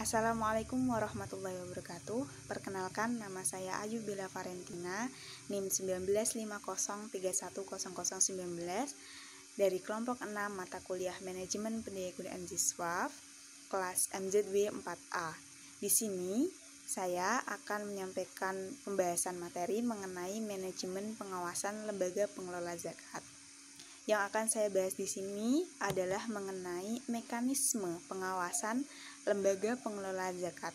Assalamualaikum warahmatullahi wabarakatuh. Perkenalkan, nama saya Ayu Bella Valentina, NIM 1950310019 dari kelompok 6 mata kuliah Manajemen Pendayagunaan Siswa, kelas MZW 4A. Di sini saya akan menyampaikan pembahasan materi mengenai manajemen pengawasan lembaga pengelola zakat. Yang akan saya bahas di sini adalah mengenai mekanisme pengawasan lembaga pengelola zakat.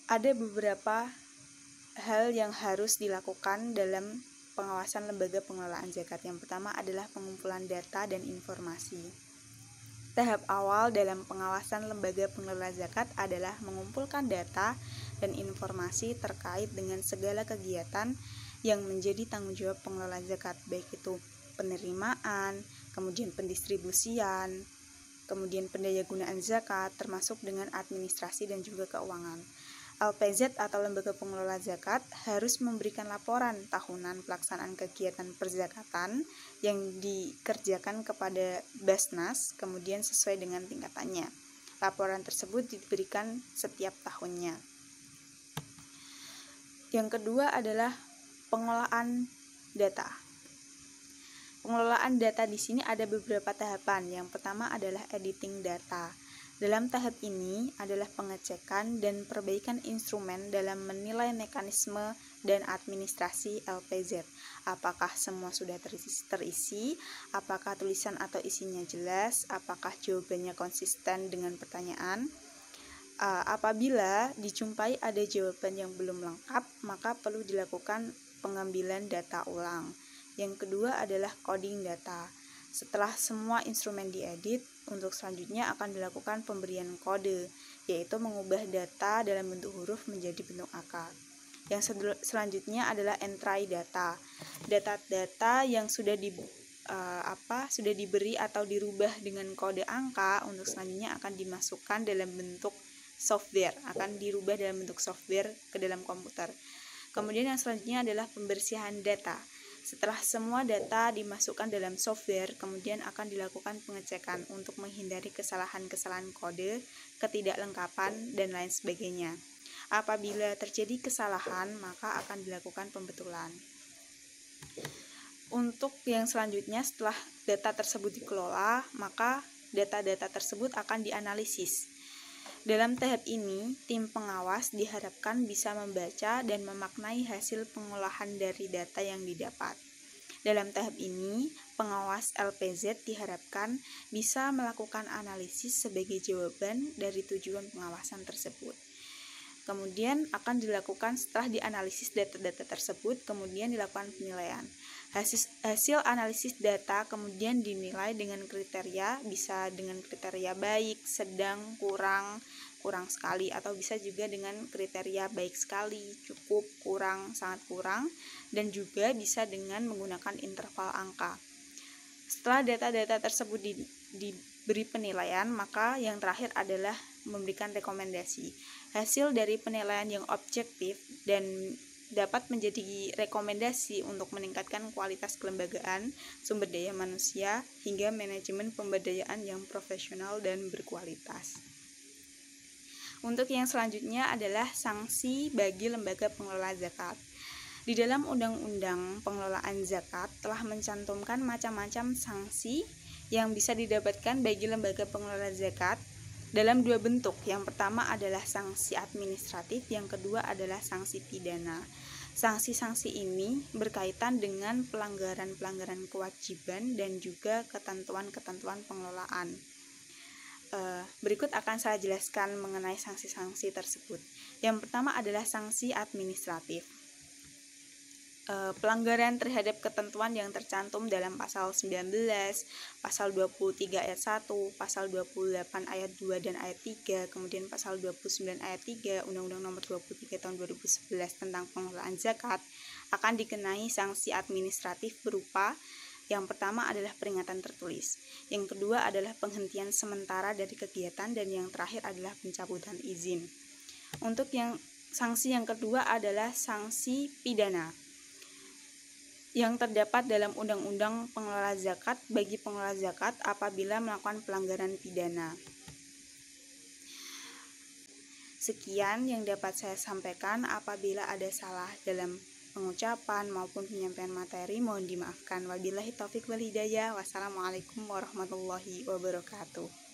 Ada beberapa hal yang harus dilakukan dalam pengawasan lembaga pengelolaan zakat. Yang pertama adalah pengumpulan data dan informasi. Tahap awal dalam pengawasan lembaga pengelola zakat adalah mengumpulkan data dan informasi terkait dengan segala kegiatan yang menjadi tanggung jawab pengelola zakat, baik itu penerimaan, kemudian pendistribusian, kemudian pendayagunaan zakat, termasuk dengan administrasi dan juga keuangan. LPZ atau Lembaga Pengelola Zakat harus memberikan laporan tahunan pelaksanaan kegiatan perzakatan yang dikerjakan kepada Basnas, kemudian sesuai dengan tingkatannya. Laporan tersebut diberikan setiap tahunnya. Yang kedua adalah pengolahan data. Pengelolaan data di sini ada beberapa tahapan. Yang pertama adalah editing data. Dalam tahap ini adalah pengecekan dan perbaikan instrumen dalam menilai mekanisme dan administrasi LPZ. Apakah semua sudah terisi, apakah tulisan atau isinya jelas, apakah jawabannya konsisten dengan pertanyaan. Apabila dijumpai ada jawaban yang belum lengkap, maka perlu dilakukan pengambilan data ulang. Yang kedua adalah coding data. Setelah semua instrumen diedit, untuk selanjutnya akan dilakukan pemberian kode, yaitu mengubah data dalam bentuk huruf menjadi bentuk angka. Yang selanjutnya adalah entry data. Data-data yang sudah diberi atau dirubah dengan kode angka untuk selanjutnya akan dimasukkan dalam bentuk software, akan dirubah dalam bentuk software ke dalam komputer. Kemudian yang selanjutnya adalah pembersihan data. Setelah semua data dimasukkan dalam software, kemudian akan dilakukan pengecekan untuk menghindari kesalahan-kesalahan kode, ketidaklengkapan, dan lain sebagainya. Apabila terjadi kesalahan, maka akan dilakukan pembetulan. Untuk yang selanjutnya, setelah data tersebut dikelola, maka data-data tersebut akan dianalisis. Dalam tahap ini, tim pengawas diharapkan bisa membaca dan memaknai hasil pengolahan dari data yang didapat. Dalam tahap ini, pengawas LPZ diharapkan bisa melakukan analisis sebagai jawaban dari tujuan pengawasan tersebut. Kemudian akan dilakukan setelah dianalisis data-data tersebut, kemudian dilakukan penilaian. Hasil analisis data kemudian dinilai dengan kriteria, bisa dengan kriteria baik, sedang, kurang sekali, atau bisa juga dengan kriteria baik sekali, cukup, kurang, sangat kurang, dan juga bisa dengan menggunakan interval angka. Setelah data-data tersebut diberi penilaian, maka yang terakhir adalah memberikan rekomendasi. Hasil dari penilaian yang objektif dan dapat menjadi rekomendasi untuk meningkatkan kualitas kelembagaan, sumber daya manusia, hingga manajemen pemberdayaan yang profesional dan berkualitas. Untuk yang selanjutnya adalah sanksi bagi lembaga pengelola zakat. Di dalam Undang-Undang Pengelolaan Zakat telah mencantumkan macam-macam sanksi yang bisa didapatkan bagi lembaga pengelola zakat dalam dua bentuk. Yang pertama adalah sanksi administratif, yang kedua adalah sanksi pidana. Sanksi-sanksi ini berkaitan dengan pelanggaran-pelanggaran kewajiban dan juga ketentuan-ketentuan pengelolaan. Berikut akan saya jelaskan mengenai sanksi-sanksi tersebut. Yang pertama adalah sanksi administratif. Pelanggaran terhadap ketentuan yang tercantum dalam pasal 19, pasal 23 ayat 1, pasal 28 ayat 2 dan ayat 3, kemudian pasal 29 ayat 3 Undang-Undang Nomor 23 Tahun 2011 tentang pengelolaan zakat akan dikenai sanksi administratif berupa yang pertama adalah peringatan tertulis, yang kedua adalah penghentian sementara dari kegiatan, dan yang terakhir adalah pencabutan izin. Untuk sanksi yang kedua adalah sanksi pidana yang terdapat dalam Undang-Undang Pengelola Zakat bagi pengelola zakat apabila melakukan pelanggaran pidana. Sekian yang dapat saya sampaikan. Apabila ada salah dalam pengucapan maupun penyampaian materi, mohon dimaafkan. Wabillahi taufik wal hidayah. Wassalamualaikum warahmatullahi wabarakatuh.